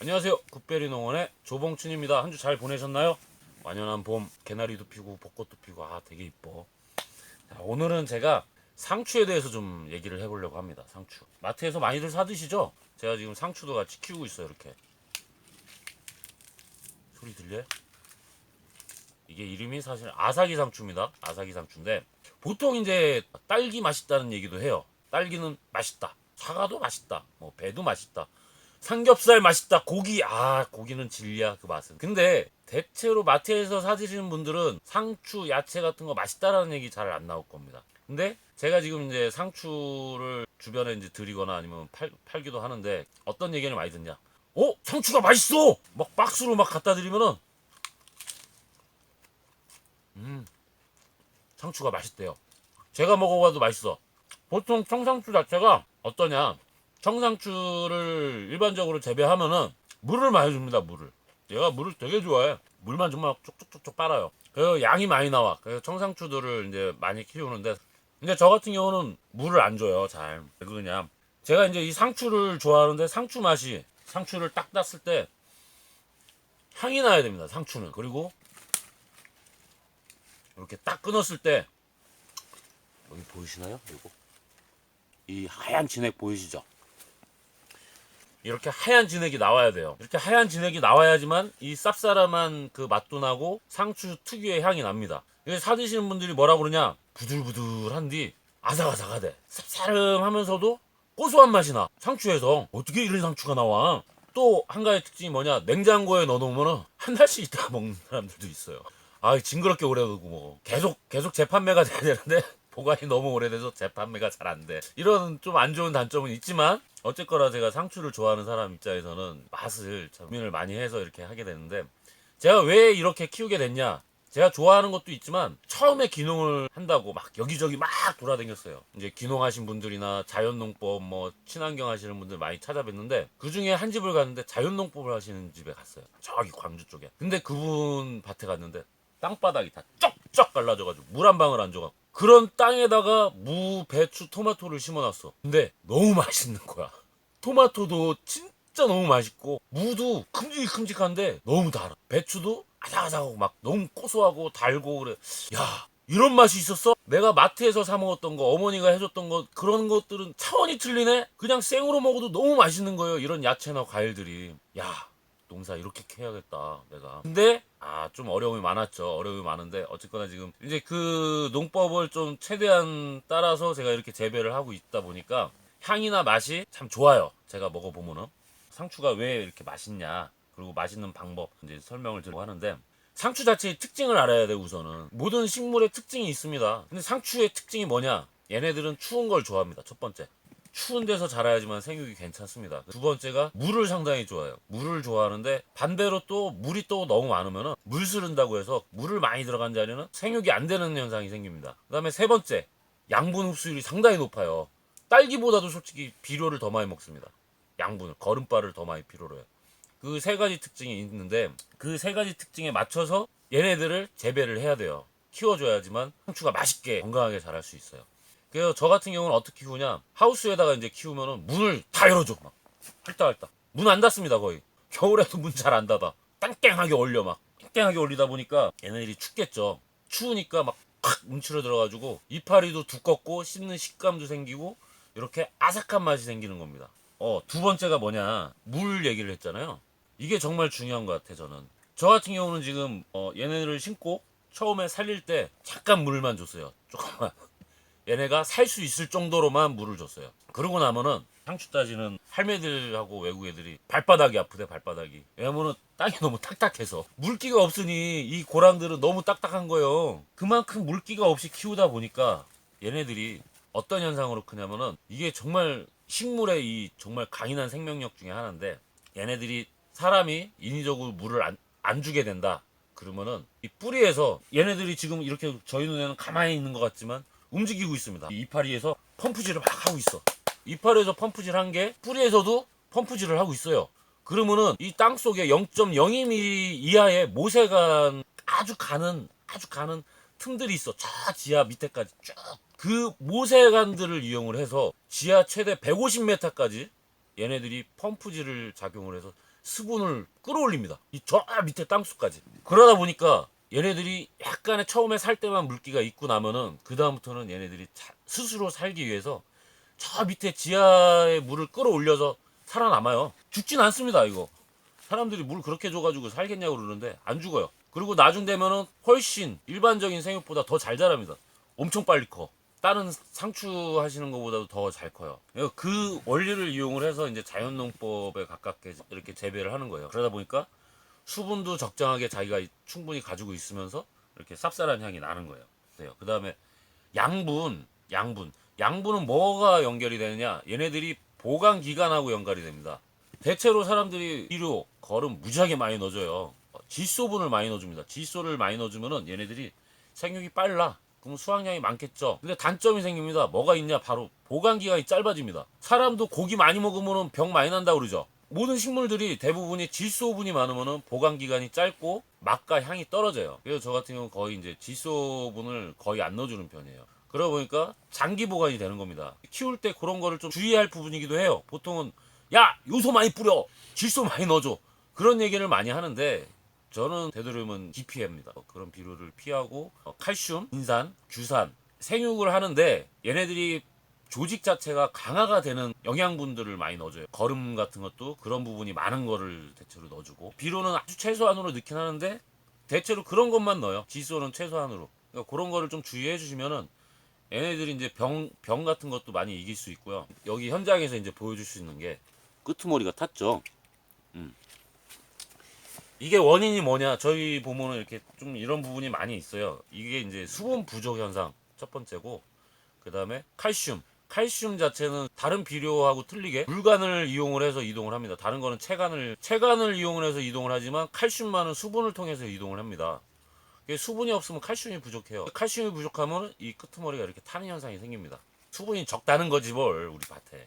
안녕하세요. 굿베리 농원의 조봉춘입니다. 한 주 잘 보내셨나요? 완연한 봄, 개나리도 피고 벚꽃도 피고 되게 이뻐. 자, 오늘은 제가 상추에 대해서 좀 얘기를 해보려고 합니다. 상추. 마트에서 많이들 사드시죠? 제가 지금 상추도 같이 키우고 있어요. 이렇게. 소리 들려요? 이게 이름이 사실 아사기 상추입니다. 아사기 상추인데 보통 이제 딸기 맛있다는 얘기도 해요. 딸기는 맛있다. 사과도 맛있다. 뭐 배도 맛있다. 삼겹살 맛있다. 고기는 진리야 그 맛은. 근데 대체로 마트에서 사드시는 분들은 상추, 야채 같은 거 맛있다라는 얘기 잘 안 나올 겁니다. 근데 제가 지금 이제 상추를 주변에 이제 드리거나 아니면 팔기도 하는데 어떤 얘기를 많이 듣냐? 상추가 맛있어! 막 박스로 막 갖다 드리면은 상추가 맛있대요. 제가 먹어봐도 맛있어. 보통 청상추 자체가 어떠냐? 청상추를 일반적으로 재배하면은 물을 많이 줍니다. 물을. 얘가 물을 되게 좋아해. 물만 정말 쪽쪽쪽쪽 빨아요. 그래서 양이 많이 나와. 그래서 청상추들을 이제 많이 키우는데, 근데 저 같은 경우는 물을 안 줘요. 잘. 왜 그러냐? 제가 이제 이 상추를 좋아하는데 상추를 딱 땄을 때 향이 나야 됩니다. 상추는. 그리고 이렇게 딱 끊었을 때 여기 보이시나요? 이거 이 하얀 진액 보이시죠? 이렇게 하얀 진액이 나와야 돼요. 이렇게 하얀 진액이 나와야지만 이 쌉싸름한 그 맛도 나고 상추 특유의 향이 납니다. 이게 사드시는 분들이 뭐라 그러냐? 부들부들한뒤 아삭아삭하대. 쌉싸름하면서도 고소한 맛이 나. 상추에서 어떻게 이런 상추가 나와? 또 한 가지 특징이 뭐냐? 냉장고에 넣어놓으면 한 달씩 있다가 먹는 사람들도 있어요. 징그럽게 오래 두고 뭐 계속 재판매가 돼야 되는데 보관이 너무 오래돼서 재판매가 잘 안 돼. 이런 좀 안 좋은 단점은 있지만 어쨌거나 제가 상추를 좋아하는 사람 입장에서는 맛을 참 고민을 많이 해서 이렇게 하게 되는데, 제가 왜 이렇게 키우게 됐냐? 제가 좋아하는 것도 있지만 처음에 귀농을 한다고 막 여기저기 막 돌아다녔어요. 이제 귀농하신 분들이나 자연농법 뭐 친환경 하시는 분들 많이 찾아뵀는데 그 중에 한 집을 갔는데 자연농법을 하시는 집에 갔어요. 저기 광주 쪽에. 근데 그분 밭에 갔는데 땅바닥이 다 쩍쩍 갈라져가지고 물 한 방울 안 줘갖고 그런 땅에다가 무, 배추, 토마토를 심어놨어. 근데 너무 맛있는 거야. 토마토도 진짜 너무 맛있고 무도 큼직큼직한데 너무 달아. 배추도 아삭아삭하고 막 너무 고소하고 달고 그래. 야, 이런 맛이 있었어? 내가 마트에서 사 먹었던 거, 어머니가 해줬던 거, 그런 것들은 차원이 틀리네? 그냥 생으로 먹어도 너무 맛있는 거예요. 이런 야채나 과일들이. 야, 농사 이렇게 해야겠다 내가. 근데 좀 어려움이 많았죠. 어려움이 많은데 어쨌거나 지금 이제 그 농법을 좀 최대한 따라서 제가 이렇게 재배를 하고 있다 보니까 향이나 맛이 참 좋아요. 제가 먹어보면은 상추가 왜 이렇게 맛있냐, 그리고 맛있는 방법 이제 설명을 드리고 하는데, 상추 자체의 특징을 알아야 돼. 우선은 모든 식물의 특징이 있습니다. 근데 상추의 특징이 뭐냐? 얘네들은 추운 걸 좋아합니다. 첫 번째, 추운 데서 자라야지만 생육이 괜찮습니다. 두 번째가 물을 상당히 좋아해요. 물을 좋아하는데 반대로 또 물이 또 너무 많으면 물 쓰른다고 해서 물을 많이 들어간 자리는 생육이 안 되는 현상이 생깁니다. 그 다음에 세 번째, 양분 흡수율이 상당히 높아요. 딸기보다도 솔직히 비료를 더 많이 먹습니다. 양분을, 거름바를 더 많이 필요로 해요. 그 세 가지 특징이 있는데 그 세 가지 특징에 맞춰서 얘네들을 재배를 해야 돼요. 키워줘야지만 상추가 맛있게 건강하게 자랄 수 있어요. 그래서 저 같은 경우는 어떻게 키우냐, 하우스에다가 이제 키우면은 문을 다 열어줘. 막 할딱할딱 문 안 닫습니다. 거의 겨울에도 문 잘 안 닫아. 땡땡하게 올려. 막 땡땡하게 올리다 보니까 얘네들이 춥겠죠. 추우니까 막 팍 움츠러 들어가지고 이파리도 두껍고 씹는 식감도 생기고 이렇게 아삭한 맛이 생기는 겁니다. 두 번째가 뭐냐, 물 얘기를 했잖아요. 이게 정말 중요한 것 같아. 저는 저 같은 경우는 지금 얘네들을 심고 처음에 살릴 때 잠깐 물만 줬어요. 조금만. 얘네가 살 수 있을 정도로만 물을 줬어요. 그러고 나면은 상추 따지는 할매들하고 외국 애들이 발바닥이 아프대. 발바닥이. 왜냐면은 땅이 너무 딱딱해서 물기가 없으니 이 고랑들은 너무 딱딱한 거예요. 그만큼 물기가 없이 키우다 보니까 얘네들이 어떤 현상으로 크냐면은, 이게 정말 식물의 이 정말 강인한 생명력 중에 하나인데, 얘네들이 사람이 인위적으로 물을 안 주게 된다 그러면은 이 뿌리에서 얘네들이 지금 이렇게 저희 눈에는 가만히 있는 것 같지만 움직이고 있습니다. 이 이파리에서 펌프질을 막 하고 있어. 이파리에서 펌프질 한 게 뿌리에서도 펌프질을 하고 있어요. 그러면은 이 땅 속에 0.02mm 이하의 모세간 아주 가는 틈들이 있어. 저 지하 밑에까지 쭉. 그 모세관들을 이용을 해서 지하 최대 150m까지 얘네들이 펌프질을 작용을 해서 수분을 끌어올립니다. 이 저 밑에 땅속까지. 그러다 보니까 얘네들이 약간의 처음에 살 때만 물기가 있고 나면은 그 다음부터는 얘네들이 스스로 살기 위해서 저 밑에 지하의 물을 끌어올려서 살아남아요. 죽진 않습니다. 이거 사람들이 물 그렇게 줘가지고 살겠냐고 그러는데 안 죽어요. 그리고 나중 되면은 훨씬 일반적인 생육보다 더 잘 자랍니다. 엄청 빨리 커. 다른 상추 하시는 것보다도 더 잘 커요. 그 원리를 이용을 해서 이제 자연농법에 가깝게 이렇게 재배를 하는 거예요. 그러다 보니까 수분도 적정하게 자기가 충분히 가지고 있으면서 이렇게 쌉쌀한 향이 나는 거예요. 그 다음에 양분은 뭐가 연결이 되느냐? 얘네들이 보관 기간하고 연결이 됩니다. 대체로 사람들이 비료, 거름 무지하게 많이 넣어줘요. 질소분을 많이 넣어줍니다. 질소를 많이 넣어주면은 얘네들이 생육이 빨라. 그럼 수확량이 많겠죠. 근데 단점이 생깁니다. 뭐가 있냐? 바로 보관 기간이 짧아집니다. 사람도 고기 많이 먹으면 병 많이 난다고 그러죠. 모든 식물들이 대부분이 질소분이 많으면 보관 기간이 짧고 맛과 향이 떨어져요. 그래서 저 같은 경우는 거의 이제 질소분을 거의 안 넣어주는 편이에요. 그러다 보니까 장기 보관이 되는 겁니다. 키울 때 그런 거를 좀 주의할 부분이기도 해요. 보통은 야 요소 많이 뿌려, 질소 많이 넣어줘, 그런 얘기를 많이 하는데 저는 되도록이면 기피합니다. 그런 비료를 피하고 칼슘, 인산, 규산, 생육을 하는데 얘네들이 조직 자체가 강화가 되는 영양분들을 많이 넣어줘요. 거름 같은 것도 그런 부분이 많은 거를 대체로 넣어주고, 비료는 아주 최소한으로 넣긴 하는데 대체로 그런 것만 넣어요. 질소는 최소한으로. 그러니까 그런 거를 좀 주의해 주시면은 얘네들이 이제 병 같은 것도 많이 이길 수 있고요. 여기 현장에서 이제 보여줄 수 있는 게 끄트머리가 탔죠. 이게 원인이 뭐냐? 저희 보면은 이렇게 좀 이런 부분이 많이 있어요. 이게 이제 수분 부족 현상 첫 번째고, 그 다음에 칼슘 자체는 다른 비료하고 틀리게 물관을 이용을 해서 이동을 합니다. 다른 거는 체관을 이용을 해서 이동을 하지만 칼슘만은 수분을 통해서 이동을 합니다. 수분이 없으면 칼슘이 부족해요. 칼슘이 부족하면 이 끄트머리가 이렇게 타는 현상이 생깁니다. 수분이 적다는 거지 뭘, 우리 밭에.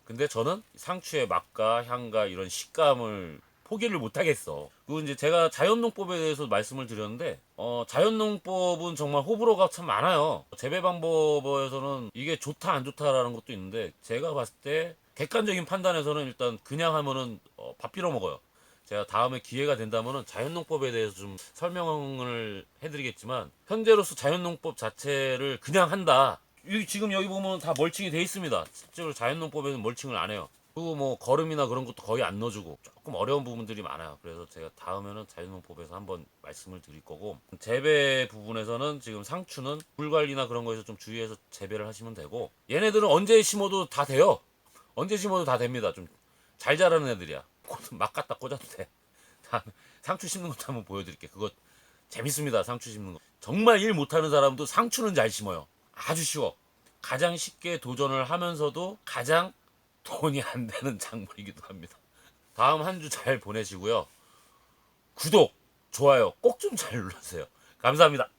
근데 저는 상추의 맛과 향과 이런 식감을 포기를 못 하겠어. 그리고 이제 제가 자연농법에 대해서 말씀을 드렸는데, 자연농법은 정말 호불호가 참 많아요. 재배 방법에서는 이게 좋다 안 좋다라는 것도 있는데, 제가 봤을 때 객관적인 판단에서는 일단 그냥 하면은 밥 빌어 먹어요. 제가 다음에 기회가 된다면은 자연농법에 대해서 좀 설명을 해드리겠지만, 현재로서 자연농법 자체를 그냥 한다. 지금 여기 보면 다 멀칭이 돼 있습니다. 실제로 자연농법에는 멀칭을 안 해요. 그리고 뭐 거름이나 그런 것도 거의 안 넣어주고 조금 어려운 부분들이 많아요. 그래서 제가 다음에는 자연농법에서 한번 말씀을 드릴 거고, 재배 부분에서는 지금 상추는 물 관리나 그런 거에서 좀 주의해서 재배를 하시면 되고, 얘네들은 언제 심어도 다 돼요. 언제 심어도 다 됩니다. 좀 잘 자라는 애들이야. 막 갖다 꽂아도 돼. 상추 심는 것도 한번 보여드릴게. 그거 재밌습니다. 상추 심는 거. 정말 일 못하는 사람도 상추는 잘 심어요. 아주 쉬워. 가장 쉽게 도전을 하면서도 가장 돈이 안 되는 작물이기도 합니다. 다음 한 주 잘 보내시고요. 구독, 좋아요 꼭 좀 잘 눌러주세요. 감사합니다.